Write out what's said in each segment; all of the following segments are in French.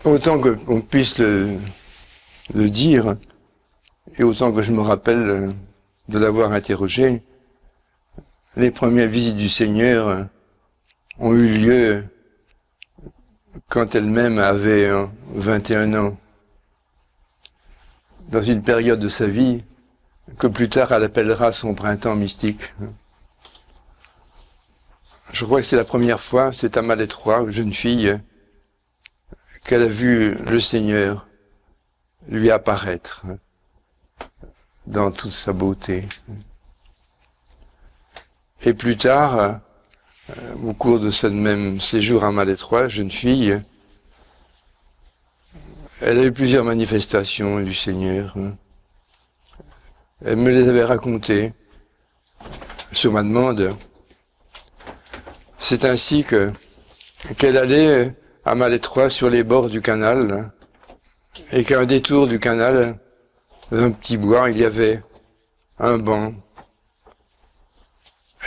Autant qu'on puisse le dire, et autant que je me rappelle de l'avoir interrogé, les premières visites du Seigneur ont eu lieu quand elle-même avait 21 ans, dans une période de sa vie que plus tard elle appellera son printemps mystique. Je crois que c'est la première fois, c'est à Malétroit, une jeune fille, qu'elle a vu le Seigneur lui apparaître dans toute sa beauté. Et plus tard, au cours de ce même séjour à Malétroit, jeune fille, elle a eu plusieurs manifestations du Seigneur. Elle me les avait racontées sur ma demande. C'est ainsi qu'elle allait à Malétroit sur les bords du canal, et qu'à un détour du canal, dans un petit bois, il y avait un banc.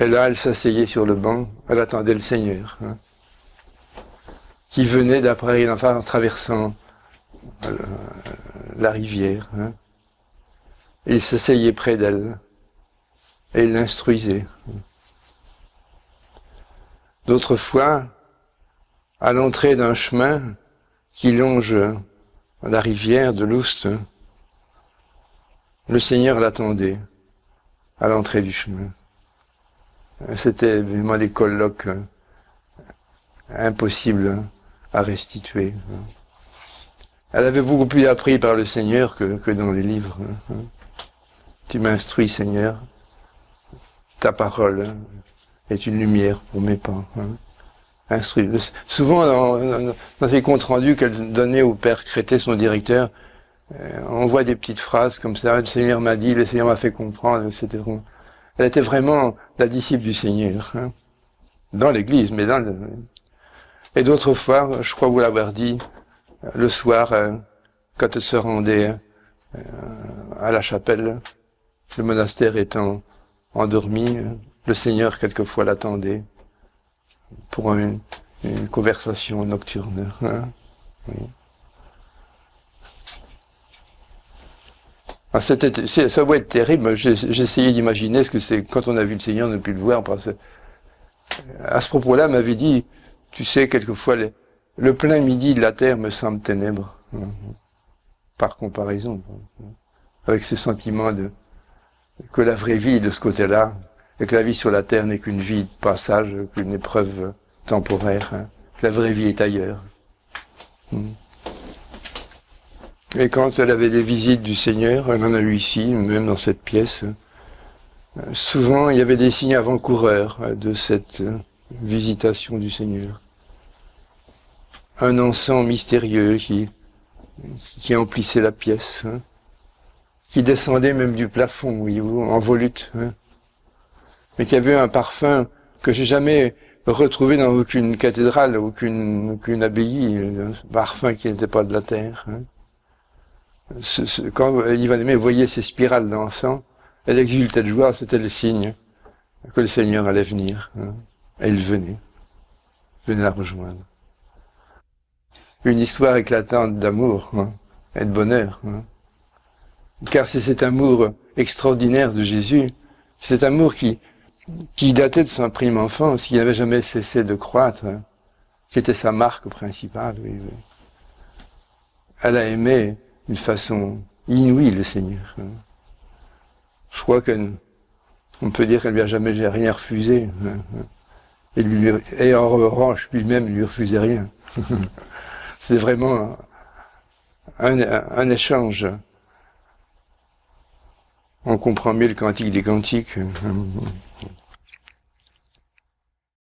Et là, elle s'asseyait sur le banc, elle attendait le Seigneur, qui venait d'après en traversant la rivière. Et il s'asseyait près d'elle, et il l'instruisait. D'autres fois, à l'entrée d'un chemin qui longe la rivière de l'Oust, le Seigneur l'attendait à l'entrée du chemin. C'était vraiment des colloques impossibles à restituer. Elle avait beaucoup plus appris par le Seigneur que dans les livres. Tu m'instruis, Seigneur, ta parole est une lumière pour mes pas. Instruis. Souvent, dans ces comptes rendus qu'elle donnait au père Crété, son directeur, on voit des petites phrases comme ça, le Seigneur m'a dit, le Seigneur m'a fait comprendre, etc. Elle était vraiment la disciple du Seigneur, dans l'église, mais dans le... Et d'autres fois, je crois vous l'avoir dit, le soir, quand elle se rendait à la chapelle, le monastère étant endormi, le Seigneur quelquefois l'attendait pour une conversation nocturne. Oui. Ah, ça doit être terrible. J'essayais d'imaginer ce que c'est quand on a vu le Seigneur, on ne peut le voir. Parce que, à ce propos-là, m'avait dit, tu sais, quelquefois, le plein midi de la terre me semble ténèbres, par comparaison, avec ce sentiment que la vraie vie est de ce côté-là, et que la vie sur la terre n'est qu'une vie de passage, qu'une épreuve temporaire, que la vraie vie est ailleurs. Et quand elle avait des visites du Seigneur, elle en a eu ici, même dans cette pièce, souvent il y avait des signes avant-coureurs de cette visitation du Seigneur. Un encens mystérieux qui emplissait la pièce, qui descendait même du plafond, voyez-vous, en volute, mais qui avait un parfum que j'ai jamais retrouvé dans aucune cathédrale, aucune abbaye, un parfum qui n'était pas de la terre. Quand Ivan Aimé voyait ces spirales d'encens, elle exultait de joie, c'était le signe que le Seigneur allait venir. Et il venait la rejoindre. Une histoire éclatante d'amour et de bonheur. Car c'est cet amour extraordinaire de Jésus, cet amour qui datait de son prime enfance, qui n'avait jamais cessé de croître, qui était sa marque principale. Oui. Elle a aimé d'une façon inouïe le Seigneur. Je crois on peut dire qu'elle lui a jamais rien refusé. Et en revanche, lui-même lui refusait rien. C'est vraiment un échange. On comprend mieux le cantique des cantiques.